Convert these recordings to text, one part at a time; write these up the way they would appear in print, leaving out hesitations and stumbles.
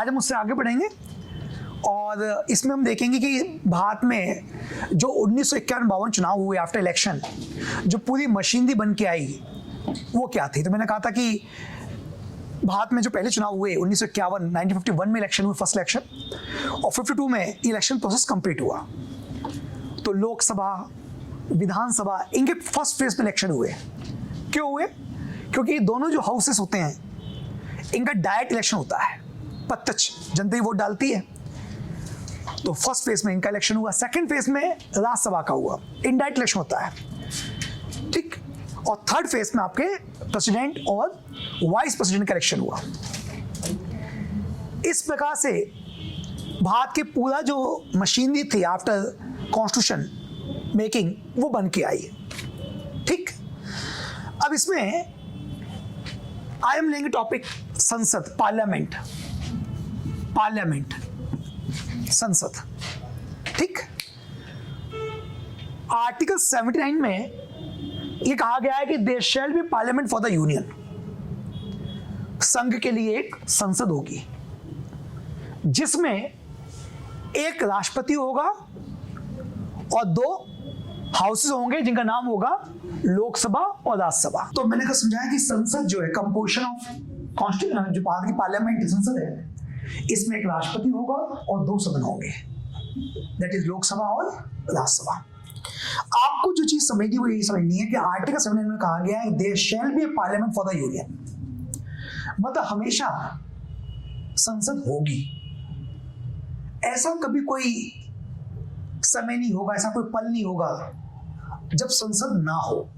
आज हम उससे आगे बढ़ेंगे और इसमें हम देखेंगे कि भारत में जो 1951-52 चुनाव हुए आफ्टर इलेक्शन, जो पूरी मशीनरी बन के आई वो क्या थी। तो मैंने कहा था कि भारत में जो पहले चुनाव हुए 1951 में इलेक्शन हुए, फर्स्ट इलेक्शन, और 52 में इलेक्शन प्रोसेस कंप्लीट हुआ। तो लोकसभा, विधानसभा, इनके फर्स्ट फेज में इलेक्शन हुए। क्यों हुए? क्योंकि दोनों जो हाउसेस होते हैं इनका डायरेक्ट इलेक्शन होता है, प्रत्यक्ष जनता ही वोट डालती है। तो फर्स्ट फेज में इनका इलेक्शन हुआ। सेकंड फेज में राज्यसभा का हुआ, इनडायरेक्ट इलेक्शन होता है, ठीक। और थर्ड फेज में आपके प्रेसिडेंट और वाइस प्रेसिडेंट का इलेक्शन हुआ। इस प्रकार से भारत के पूरा जो मशीनरी थी आफ्टर कॉन्स्टिट्यूशन मेकिंग वो बन के आई, ठीक। अब इसमें आज हम लेंगे टॉपिक संसद, पार्लियामेंट, संसद, ठीक। आर्टिकल 79 में ये कहा गया है कि there shall be parliament for the union. संघ के लिए एक संसद होगी जिसमें एक राष्ट्रपति होगा और 2 हाउसेस होंगे जिनका नाम होगा लोकसभा और राज्यसभा। तो मैंने कहा समझाया कि संसद जो है कंपोजिशन ऑफ कॉन्स्टिट्यूशन, जो भारत की पार्लियामेंट की संसद है, इसमें एक राष्ट्रपति होगा और 2 सदन होंगे, दैट इज लोकसभा और राज्यसभा। आपको जो चीज समझनी वो यही समझनी है कि आर्टिकल 79 में कहा गया है there shall be a parliament for the union, मतलब हमेशा संसद होगी। ऐसा कभी कोई समय नहीं होगा, ऐसा कोई पल नहीं होगा जब संसद ना हो।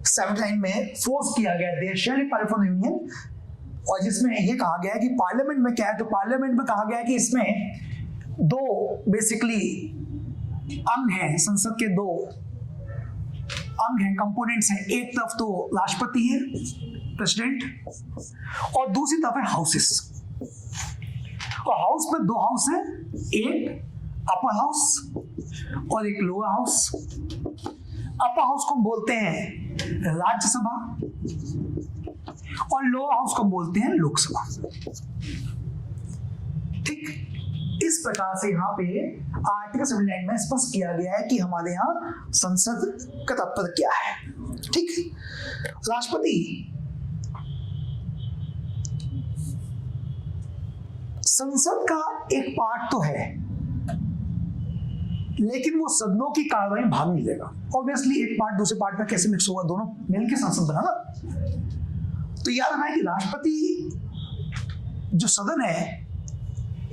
79 में फोर्स किया गया there shall be parliament for the union, और जिसमें ये कहा गया है कि पार्लियामेंट में क्या है, तो पार्लियामेंट में कहा गया है कि इसमें 2 बेसिकली अंग हैं, संसद के 2 अंग हैं, कंपोनेंट्स हैं। एक तरफ तो राष्ट्रपति है, प्रेसिडेंट, और दूसरी तरफ है हाउसेस। और हाउस में 2 हाउस हैं, एक अपर हाउस और एक लोअर हाउस। अपर हाउस को हम बोलते हैं राज्यसभा और लोअर हाउस को हम बोलते हैं लोकसभा, ठीक। इस प्रकार से यहाँ पे आर्टिकल 79 में स्पष्ट किया गया है कि हमारे यहाँ संसद का तात्पर्य क्या है, ठीक। राष्ट्रपति संसद का एक पार्ट तो है, लेकिन वो सदनों की कार्रवाई में भाग नहीं लेगा। ऑब्वियसली एक पार्ट दूसरे पार्ट में कैसे मिक्स होगा, दोनों मिलकर संसद बना ना। तो याद रखना है कि राष्ट्रपति जो सदन है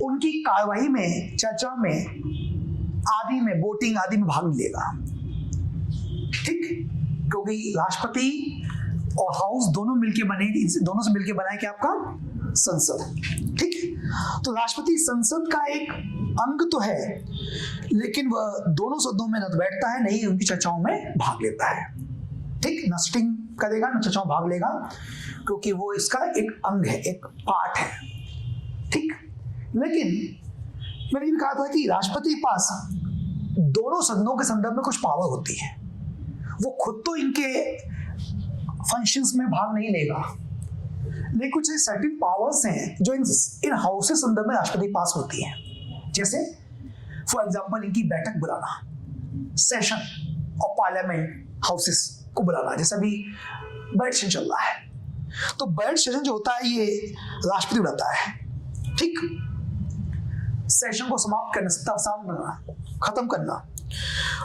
उनकी कार्रवाई में, चर्चा में, आदि में, वोटिंग आदि में भाग नहीं लेगा, ठीक। क्योंकि राष्ट्रपति और हाउस दोनों मिलके बने, दोनों से मिलके बना है कि आपका संसद, ठीक। तो राष्ट्रपति संसद का एक अंग तो है, लेकिन वह दोनों सदनों में न तो बैठता है, नहीं उनकी चर्चाओं में भाग लेता है, ठीक। न सिटिंग करेगा न चर्चाओं में भाग लेगा, क्योंकि वो इसका एक अंग है, एक पार्ट है, ठीक। लेकिन मैंने ये भी कहा था कि राष्ट्रपति के पास दोनों सदनों के संदर्भ में कुछ पावर होती है। वो खुद तो इनके फंक्शंस में भाग नहीं लेगा, लेकिन कुछ सर्टेन पावर्स हैं जो इन हाउसेस संदर्भ में राष्ट्रपति के पास होती हैं। जैसे फॉर एग्जांपल इनकी बैठक बुलाना, सेशन और पार्लियामेंट हाउसेस को बुलाना, जैसे अभी बजट सेशन चल रहा है, तो बजट सेशन जो होता है ये राष्ट्रपति बुलाता है, ठीक। सेशन को समाप्त करना, खत्म करना,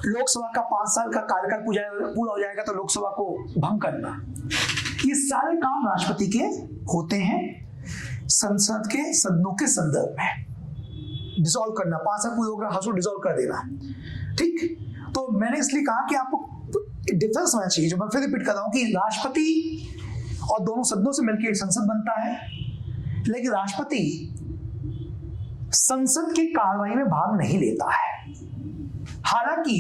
लोकसभा का 5 साल का कार्यकाल पूरा हो जाएगा तो लोकसभा को भंग करना, ये सारे काम राष्ट्रपति के होते हैं संसद के सदनों के संदर्भ में। डिसॉल्व करना, 5 साल पूरा होगा, हाउस को डिसॉल्व कर देना, ठीक। तो मैंने इसलिए कहा कि आपको डिफरेंस होना चाहिए, जो मैं फिर रिपीट कर रहा हूं कि राष्ट्रपति और दोनों सदनों से मिलकर एक संसद बनता है, लेकिन राष्ट्रपति संसद की कार्रवाई में भाग नहीं लेता है। हालांकि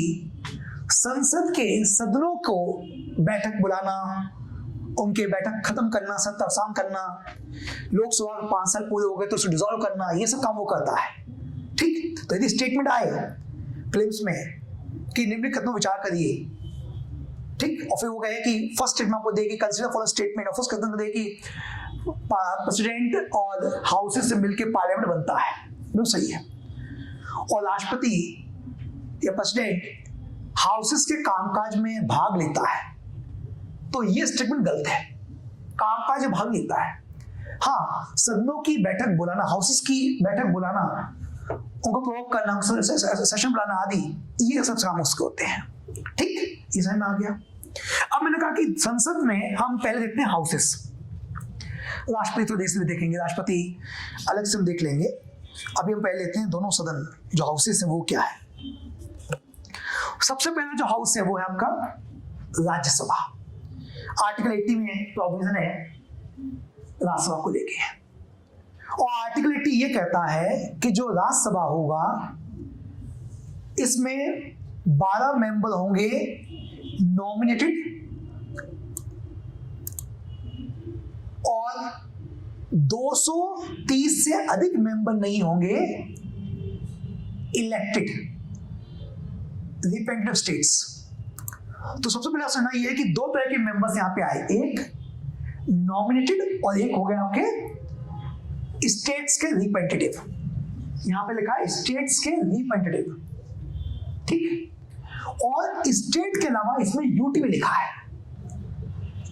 संसद के सदनों को बैठक बुलाना, उनके बैठक खत्म करना, सत्र अवसान करना, लोकसभा में 5 साल पूरे हो गए तो उसे डिसॉल्व करना, ये सब काम वो करता है, ठीक। तो यदि स्टेटमेंट आए फिल्म्स में कि निम्नलिखित कथनों विचार करिए, ठीक, और फिर वो कहे कि फर्स्ट स्टेटमेंट आपको देगी कंसीडर फॉर स्टेटमेंट, और फर्स्ट कथन देगी प्रेसिडेंट और हाउसेस से मिलकर पार्लियामेंट बनता है, नो सही है। और राष्ट्रपति या प्रेसिडेंट हाउसेस के कामकाज में भाग लेता है, तो ये स्टेटमेंट गलत है। कामकाज में भाग लेता है, हाँ, सदनों की बैठक बुलाना, हाउसेस की बैठक बुलाना, उनको प्रोवोक करना, सेशन बुलाना आदि, ये सब काम उसके होते हैं। ठीक, ये समझ में आ गया। अब मैंने कहा कि संसद में हम पहले देखते हैं हाउसेस, राष्ट्रपति तो देश में देखेंगे, राष्ट्रपति अलग से हम देख लेंगे। अभी हम पहले लेते हैं दोनों सदन जो हाउसेस हैं वो क्या है। सबसे पहला जो हाउस है वो है आपका राज्यसभा। आर्टिकल 80 में प्रोविजन है राज्यसभा को लेके, और आर्टिकल 80 ये कहता है कि जो राज्यसभा होगा इसमें 12 मेंबर होंगे नॉमिनेटेड और 230 से अधिक मेंबर नहीं होंगे इलेक्टेड रिप्रेजेंटेटिव स्टेट्स। तो सबसे पहले समझना यह है कि दो तरह के मेंबर्स यहां पे आए, एक नॉमिनेटेड और एक हो गए आपके स्टेट्स के रिप्रेजेंटेटिव। यहां पे लिखा है स्टेट्स के रिप्रेजेंटेटिव, ठीक। और स्टेट के अलावा इसमें यूटी भी लिखा है,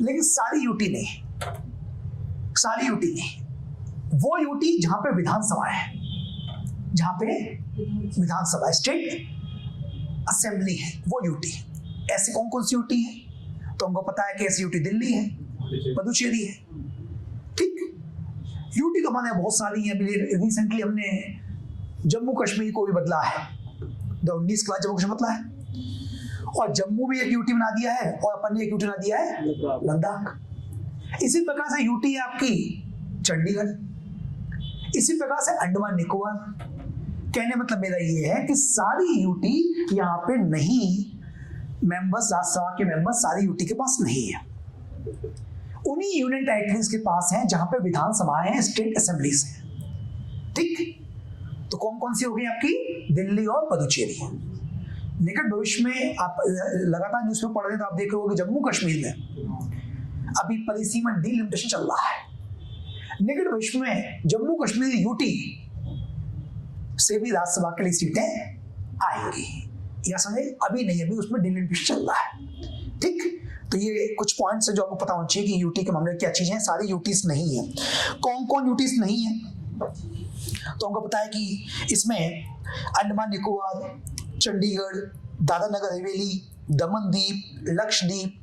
लेकिन सारी यूटी नहीं, सारी यूटी नहीं, वो यूटी जहां पे विधानसभा है, जहां पे विधानसभा स्टेट असेंबली है, वो यूटी। ऐसे कौन कौन सी यूटी है, तो हमको पता है कि ऐसी यूटी दिल्ली है, पुडुचेरी है, ठीक। यूटी तो हमारे बहुत सारी है। रिसेंटली हमने जम्मू कश्मीर को भी बदला है, 19 के बाद जम्मू कश्मीर बदला है, और जम्मू भी एक यूटी बना दिया है, और अपन ने एक यूटी बना दिया है लद्दाख। इसी प्रकार से यूटी है आपकी चंडीगढ़, इसी प्रकार से अंडमान निकोबार। कहने मतलब मेरा ये है कि सारी यूटी यहाँ पे नहीं, मेंबर्स, राज्यसभा के मेंबर्स सारी यूटी के पास नहीं है। उन्हीं यूनियन टेरिटरीज के पास हैं जहां पे विधानसभा है, स्टेट असेंबलीज है, ठीक। तो कौन कौन सी हो गई आपकी, दिल्ली और पुडुचेरी। निकट भविष्य में आप लगातार न्यूज़ में पढ़ रहे हैं तो आप देख रहे हो कि जम्मू कश्मीर में अभी परिसीमन डीलिमिटेशन चल रहा है। निकट भविष्य में जम्मू कश्मीर यूटी से भी राज्यसभा के लिए सीटें आएंगी, या समझे, अभी नहीं, अभी उसमें डिलिमिटेशन चल रहा है, ठीक। तो ये कुछ पॉइंट्स है जो आपको पता होना चाहिए कि यूटी के मामले में क्या चीजें हैं। सारी यूटीज नहीं है। कौन कौन यूटीज नहीं है, तो हमको पता है कि इसमें अंडमान निकोबार, चंडीगढ़, दादरा नगर हवेली, दमन द्वीप, लक्षद्वीप,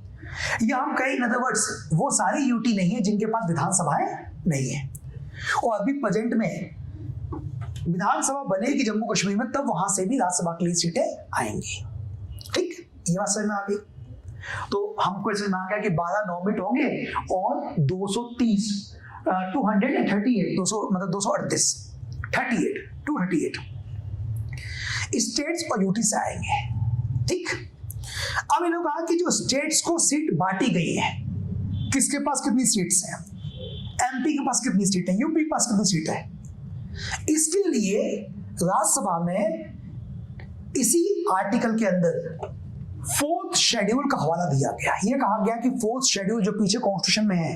या हम कहें इन अदर वर्ड्स वो सारी यूटी नहीं है जिनके पास विधानसभाएं नहीं है। और अभी प्रेजेंट में विधानसभा बनेगी जम्मू कश्मीर में, तब वहां से भी राज्यसभा के लिए सीटें आएंगी, ठीक। ये बात समझ में आ गई। तो हमको इसमें आ गया कि 12 नॉमिनेट होंगे और 230 238 200 मतलब 238 238 स्टेट्स और यूटी से आएंगे, ठीक। अब इन्होंने कहा कि जो स्टेट्स को सीट बांटी गई है, किसके पास कितनी सीट्स हैं, एमपी के पास कितनी सीट है, यूपी के पास कितनी सीट है, इसके लिए राज्यसभा में इसी आर्टिकल के अंदर 4th शेड्यूल का हवाला दिया गया। यह कहा गया कि 4th शेड्यूल जो पीछे कॉन्स्टिट्यूशन में है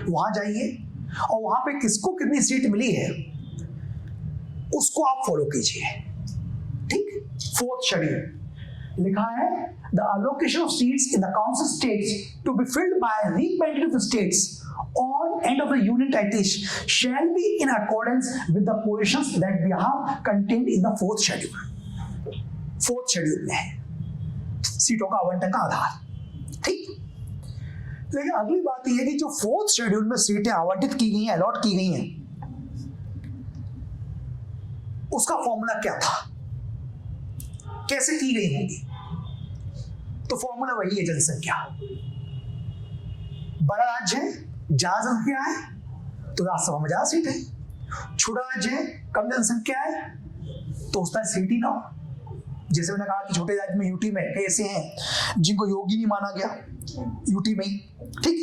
वहां जाइए और वहां पे किसको कितनी सीट मिली है उसको आप फॉलो कीजिए, ठीक। 4th शेड्यूल लिखा है, the allocation of seats in the council states to be filled by representative states on end of the union territories shall be in accordance with the positions that we have contained in the 4th schedule। 4th schedule में है सीटों का आवंटन का आधार, ठीक। लेकिन अगली बात यह है कि जो 4th शेड्यूल में सीटें आवंटित की गई हैं, अलॉट की गई हैं, उसका फॉर्मूला क्या था, कैसे की गई होगी, तो फॉर्मूला वही है जनसंख्या। बड़ा राज्य है, ज्यादा जनसंख्या है तो राज्यसभा में ज्यादा सीट है, छोटा राज्य है, कम जनसंख्या है तो उसका सीट ही ना हो। जैसे मैंने कहा कि छोटे राज्य में यूटी में कई ऐसे हैं जिनको योगी नहीं माना गया यूटी में ही, ठीक।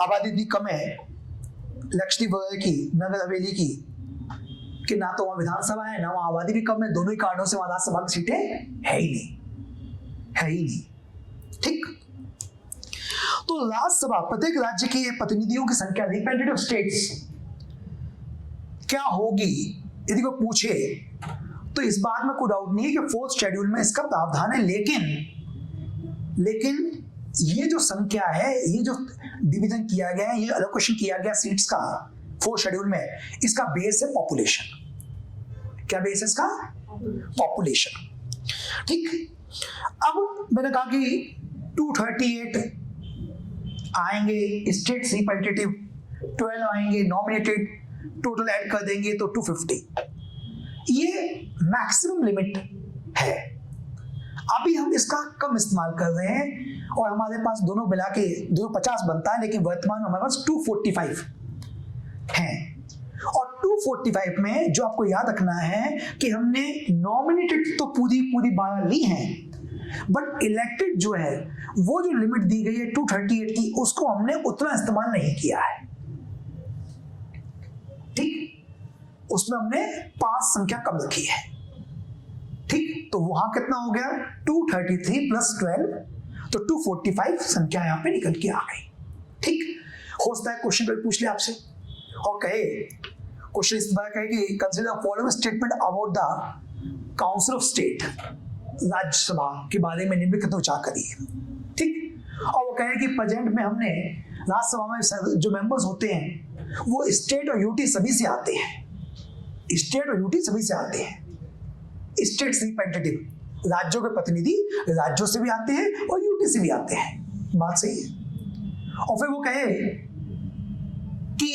आबादी इतनी कम है लक्षद्वीप वगैरह की, नगर हवेली की, कि ना तो वहां विधानसभा है ना वहां आबादी भी कम है, दोनों ही कारणों से वहां राज्यसभा की सीटें है ही नहीं, है ही नहीं, ठीक। तो राज्यसभा प्रत्येक राज्य के प्रतिनिधियों की संख्या रिप्रेजेंटेटिव स्टेट्स क्या होगी यदि कोई पूछे, तो इस बात में कोई डाउट नहीं है कि फोर्थ शेड्यूल में इसका प्रावधान है। लेकिन ये जो संख्या है, ये जो डिवीजन किया गया है, ये एलोकेशन किया गया सीट्स का फोर्थ शेड्यूल में, इसका बेस है पॉपुलेशन। क्या बेस है इसका? पॉपुलेशन। ठीक, अब मैंने कहा कि 238 आएंगे स्टेट्स रिप्रेजेंटेटिव, 12 आएंगे नॉमिनेटेड, टोटल ऐड कर देंगे तो 250। ये मैक्सिमम लिमिट है। अभी हम इसका कम इस्तेमाल कर रहे हैं और हमारे पास दोनों मिला के 250 बनता है, लेकिन वर्तमान में हमारे पास 245 है। और 245 में जो आपको याद रखना है कि हमने नॉमिनेटेड तो पूरी 12 ली हैं, बट इलेक्टेड जो है वो जो लिमिट दी गई है 238 की, उसको हमने उतना इस्तेमाल नहीं किया है। ठीक, उसमें हमने 5 संख्या कम रखी है। ठीक, तो वहां कितना हो गया? 233 प्लस 12, तो 245 संख्या यहां पे निकल के आ गई। ठीक, हो सकता है क्वेश्चन कोई पूछ ले आपसे और कहे, क्वेश्चन इस बार कहे कि consider the following statement about the council of state, Rajya Sabha के बारे में निम्नलिखित विचार करिए। ठीक, और वो कहे कि प्रेजेंट में हमने राज्यसभा में जो मेंबर्स होते हैं वो स्टेट और यूटी सभी से आते हैं, स्टेट और यूटी सभी से आते हैं। स्टेट्स रिप्रेजेंटेटिव, राज्यों के प्रतिनिधि राज्यों से भी आते हैं और यूटी से भी आते हैं, बात सही है। और फिर वो कहे कि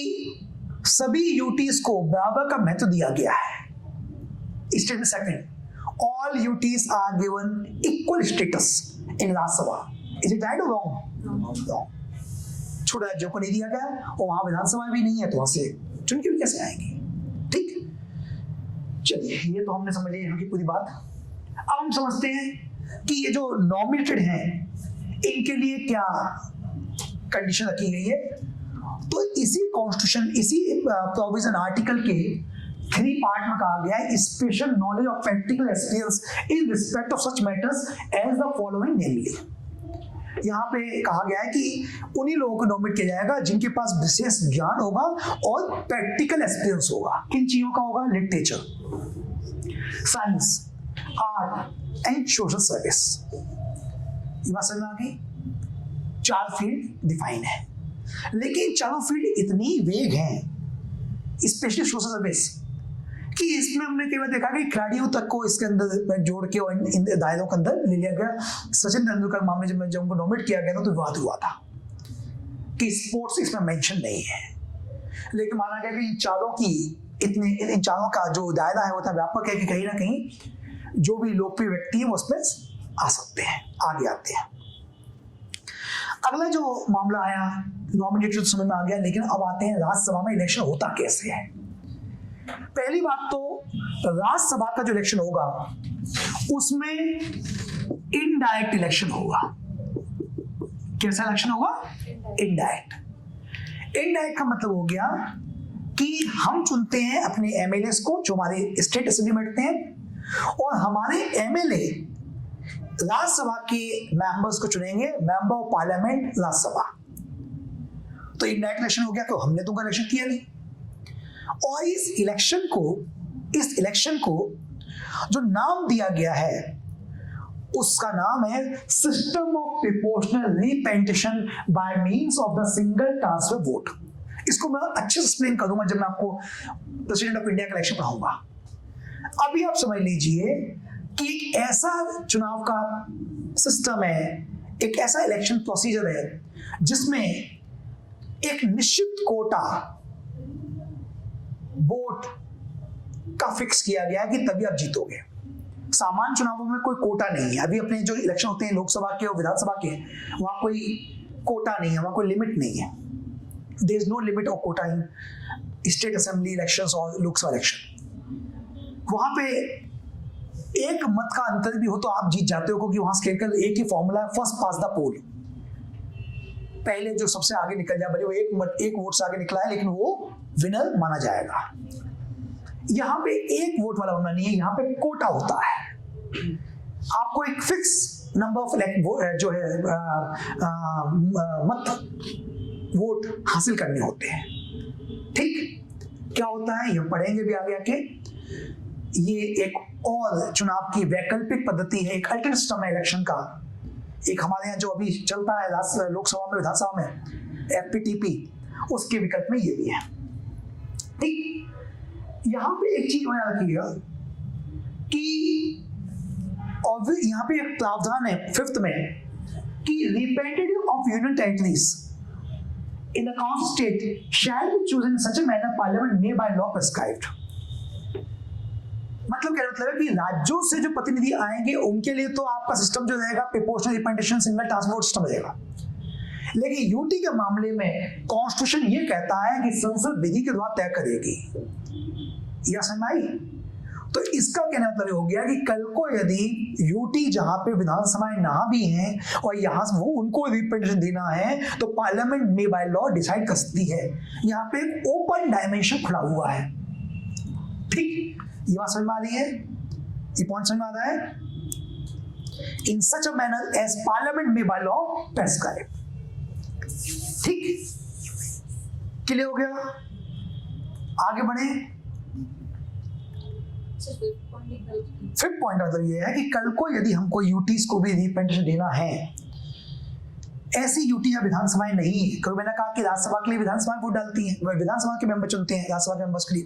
सभी यूटीज को बराबर का महत्व दिया गया है। Statement second, all UTs are given equal status in Rajya Sabha. Is it right और रॉन्ग? छोटे राज्यों को नहीं दिया गया और वहां विधानसभा भी नहीं है, तो वहां से चुन के भी कैसे आएंगे? ठीक, चलिए ये तो हमने समझ लिया यहाँ की पूरी बात। अब हम समझते हैं कि ये जो नॉमिनेटेड हैं इनके लिए क्या कंडीशन रखी गई है। तो इसी कॉन्स्टिट्यूशन, इसी प्रोविजन आर्टिकल के 3 पार्ट में कहा गया है, special knowledge of practical experience in respect of such matters as the following namely. यहाँ पे कहा गया है कि उन्हीं लोगों को नॉमिनेट किया जाएगा जिनके पास विशेष ज्ञान होगा और प्रैक्टिकल एक्सपीरियंस होगा। किन चीजों का होगा? Literature, science, art and social service. ये बात समझ में आ गई? 4 फील्ड डिफाइन है, लेकिन चारों फील्ड इतनी वेग हैं, स्पेशली सोशल सर्विस, कि इसमें हमने कई बार देखा कि खिलाड़ियों तक को इसके अंदर जोड़ के और इन दायरों के अंदर ले लिया गया। सचिन तेंदुलकर मामले जब उनको नॉमिनेट किया गया था तो विवाद हुआ था कि स्पोर्ट्स इसमें मेंशन नहीं है, लेकिन माना गया कि इन चारों का जो दायरा है वो इतना व्यापक है कि कहीं ना कहीं जो भी लोकप्रिय व्यक्ति है वो उसमें आ सकते हैं, आगे आते हैं। अगला जो मामला आया नॉमिनेटेड समझ में आ गया, लेकिन अब आते हैं राज्यसभा में इलेक्शन होता कैसे है। पहली बात तो राज्यसभा का जो इलेक्शन होगा उसमें इनडायरेक्ट इलेक्शन होगा। कैसा इलेक्शन होगा? इनडायरेक्ट। इनडायरेक्ट का मतलब हो गया कि हम चुनते हैं अपने एमएलए को जो हमारे स्टेट असेंबली में बैठते हैं, और हमारे एमएलए राज्यसभा के मेंबर्स को चुनेंगे, मेंबर ऑफ पार्लियामेंट राज्यसभा। तो इनडायरेक्ट इलेक्शन हो गया, तो हमने तो इलेक्शन किया नहीं। और इस इलेक्शन को जो नाम दिया गया है उसका नाम है system of proportional representation by means of the single transfer vote. इसको मैं अच्छे से एक्सप्लेन करूंगा जब मैं आपको प्रेसिडेंट ऑफ इंडिया का इलेक्शन पढ़ाऊंगा। अभी आप समझ लीजिए कि एक ऐसा चुनाव का सिस्टम है, एक ऐसा इलेक्शन प्रोसीजर है जिसमें एक निश्चित कोटा वोट का फिक्स किया गया कि तभी आप जीतोगे। सामान्य चुनावों में कोई कोटा नहीं है। अभी अपने जो इलेक्शन होते हैं लोकसभा के और विधानसभा के, वहां कोई कोटा नहीं है, वहां कोई लिमिट नहीं है। There is no limit of quota in state assembly elections और लोकसभा इलेक्शन। वहां पे एक मत का अंतर भी हो तो आप जीत जाते हो, क्योंकि वहां केवल एक ही फॉर्मूला है, फर्स्ट पास द पोल। पहले जो सबसे आगे निकल जाए, भले वो एक वोट से आगे निकला है, लेकिन वो विनर माना जाएगा। यहाँ पे एक वोट वाला होना नहीं है, यहाँ पे कोटा होता है। आपको एक फिक्स नंबर ऑफ जो है मत वोट हासिल करने होते हैं। ठीक, क्या होता है ये पढ़ेंगे भी आगे आके। ये एक और चुनाव की वैकल्पिक पद्धति है, एक अल्टरनेट सिस्टम है इलेक्शन का। एक हमारे यहाँ जो अभी चलता है लोकसभा में, विधानसभा में, FPTP, उसके विकल्प में ये भी है। ठीक, यहां पे एक चीज याद रखिएगा कि और यहाँ पे एक प्रावधान है 5th में कि representative of union territories in the council state shall be chosen in such a manner parliament may by law prescribed. मतलब क्या मतलब है कि राज्यों से जो प्रतिनिधि आएंगे उनके लिए तो आपका सिस्टम जो रहेगा proportional representation single transport system रहेगा, लेकिन यूटी के मामले में कॉन्स्टिट्यूशन ये कहता है कि संसद विधि के द्वारा तय करेगी। यह समझ आई? तो इसका कहना मतलब हो गया कि कल को यदि यूटी जहां पे विधानसभाएं ना भी हैं और यहां से वो उनको रिप्रेजेंटेशन देना है तो पार्लियामेंट में बाय लॉ डिसाइड कर सकती है। यहां पे ओपन डायमेंशन खुला हुआ है। ठीक, ये बात समझ में आ रही है? ये पॉइंट समझ में आ रहा है? इन सच अ मैनर एज पार्लियामेंट में बाय लॉ प्रेस्क्राइब। ठीक, क्लियर हो गया? आगे बढ़े। 5th पॉइंट मतलब ये है कि कल को यदि हमको यूटीज को भी रिप्रेजेंटेशन देना है, ऐसी यूटी या विधानसभाएं नहीं है, क्योंकि मैंने कहा कि राज्यसभा के लिए विधानसभा वोट डालती हैं, वह विधानसभा के मेंबर चुनते हैं राज्यसभा के मेंबर्स के लिए।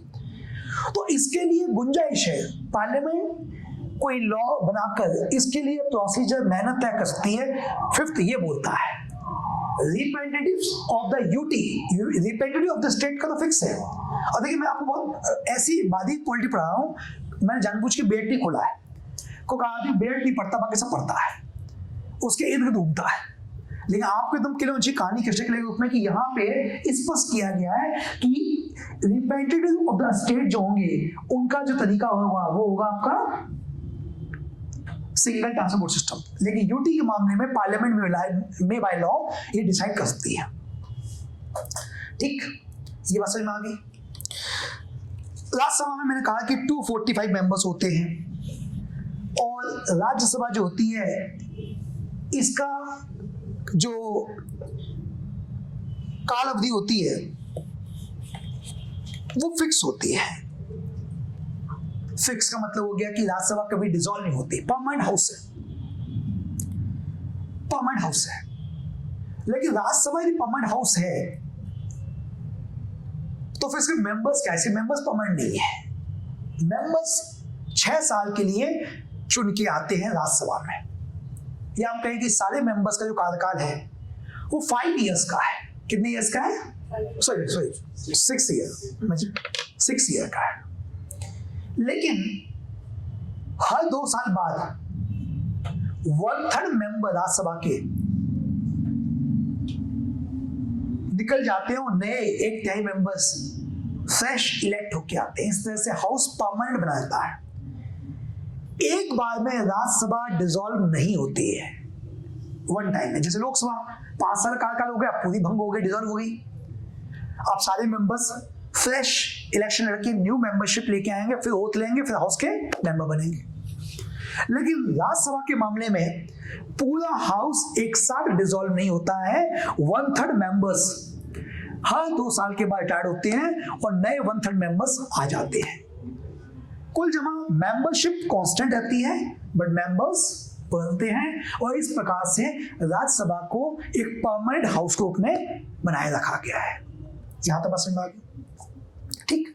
तो इसके लिए गुंजाइश है, पार्लियामेंट कोई लॉ बनाकर इसके लिए प्रोसीजर मैनर तय कर सकती है। 5th ये बोलता है representatives of the UT, representative of the state का तो फिक्स है। और देखिए मैं आपको बहुत ऐसी बाधिक पॉलिटी पढ़ा रहा हूँ, मैंने जानबूझ के बेट नहीं खोला है, को कहा कि बेट नहीं पढ़ता बाकी सब पढ़ता है, उसके इर्द गिर्द घूमता है, लेकिन आपको एकदम क्लियर अच्छी कहानी कैसे के रूप में कि यहाँ पे स्पष्ट किया गया है कि रिप्रेजेंटेटिव ऑफ द स्टेट जो होंगे उनका जो तरीका होगा वो होगा आपका सिंगल ट्रांसपोर्ट सिस्टम, लेकिन यूटी के मामले में पार्लियामेंट में बाय लॉ ये डिसाइड कर सकती है। ठीक, ये बात समझ में आ गई। राज्यसभा में मैंने कहा कि 245 मेंबर्स होते हैं और राज्यसभा जो होती है इसका जो काल अवधि होती है वो फिक्स होती है। फिक्स का मतलब हो गया कि राज्यसभा कभी डिसॉल्व नहीं होती, परमानेंट हाउस है, परमानेंट हाउस है। लेकिन राज्यसभा यदि परमानेंट हाउस है तो फिर इसके मेंबर्स कैसे? मेंबर्स परमानेंट नहीं है, मेंबर्स 6 साल के लिए चुन के आते हैं राज्यसभा में, या हम कहें कि सारे मेंबर्स का जो कार्यकाल है वो 5 इयर्स का है। कितने इयर्स का है? सॉरी 6 ईयर का है। लेकिन हर 2 साल बाद 1/3 मेंबर राज्यसभा के निकल जाते हैं और नए 1/3 मेंबर्स फ्रेश इलेक्ट होके आते हैं। इस तरह से हाउस परमानेंट बना देता है। एक बार में राज्यसभा डिसॉल्व नहीं होती है वन टाइम में, जैसे लोकसभा 5 साल कार्यकाल हो गया, पूरी भंग हो गई, डिसॉल्व हो गई, आप सारे मेंबर्स फ्रेश इलेक्शन लड़के न्यू मेंबरशिप लेके आएंगे, फिर ओथ लेंगे, फिर हाउस के मेंबर बनेंगे। लेकिन राज्यसभा के मामले में पूरा हाउस एक साथ डिसॉल्व नहीं होता है। 1/3 मेंबर्स हर 2 साल के बाद रिटायर्ड होते हैं और नए 1/3 मेंबर्स आ जाते हैं। कुल जमा मेंबरशिप कांस्टेंट रहती है बट मेंबर्स बदलते हैं, और इस प्रकार से राज्यसभा को एक परमानेंट हाउस के रूप में बनाए रखा गया है। यहां तक बात समझ में आ गई? ठीक।